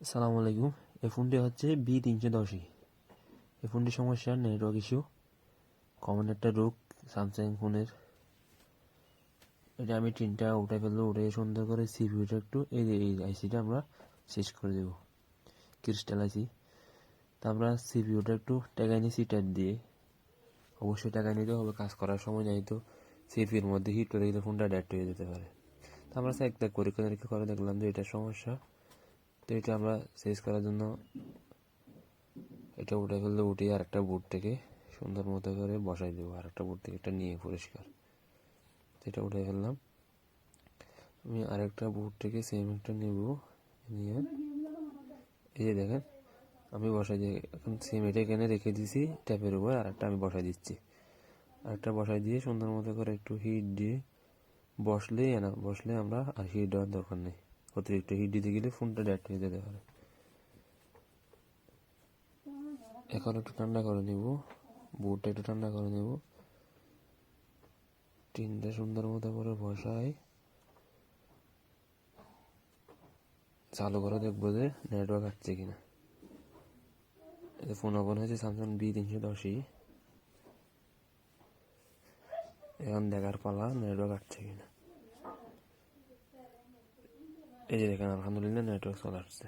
আসসালামু আলাইকুম। এই ফোনটি হচ্ছে B310। এই ফোনটির সমস্যা নেটওয়ার্ক ইস্যু, কমন একটা রোগ স্যামসাং ফোনের। এটা আমি টিনটা উঠে ফেলবো, উঠে সুন্দর করে সিপিইউটা একটু এই আইসিটা আমরা শেষ করে দেবো, ক্রিস্টাল আইসি। তা আমরা সিপিইউটা একটু টেকাই নিয়েছি টাইপ দিয়ে, অবশ্যই টাকাই নিতে হবে, কাজ করার সময় নাই তো সিপিইউর মধ্যে হিট করে গেলে ফোনটা ডেড হয়ে যেতে পারে। তো আমরা চেক পরীক্ষা নিরীক্ষা করে দেখলাম যে এটা সমস্যা। তো এটা আমরা শেষ করার জন্য এটা উঠে ফেললে উঠিয়ে আরেকটা বুট থেকে সুন্দর মতো করে বসাই দেবো, আরেকটা বুট থেকে এটা নিয়ে পরিষ্কার। এটা উঠে ফেললাম। আমি আরেকটা বুট থেকে সেম একটা নেব, নিয়ে এই যে দেখেন আমি বসাই দিয়ে এখন সেম এটা এখানে রেখে দিয়েছি ট্যাপের উপর, আরেকটা আমি বসাই দিচ্ছি। আরেকটা বসাই দিয়ে সুন্দর মতো করে একটু হিট দিয়ে বসলে আমরা আর হিট দেওয়ার দরকার নেই। অতিরিক্ত হিট দিতে গেলে ফোনটা ডেড হয়ে যেতে পারে। এখন একটু ঠান্ডা করে নেব, বুটটা একটু ঠান্ডা করে নেব। টিনটা সুন্দর মতো করে বসাই চালু করে দেখবো যে নেটওয়ার্ক আসছে কিনা। ফোন ওপেন হয়েছে স্যামসাং B310। এখন দেখার পালা নেটওয়ার্ক আসছে কিনা। এই যে দেখেন আলহামদুলিল্লাহ নেটওয়ার্ক চলে আসছে।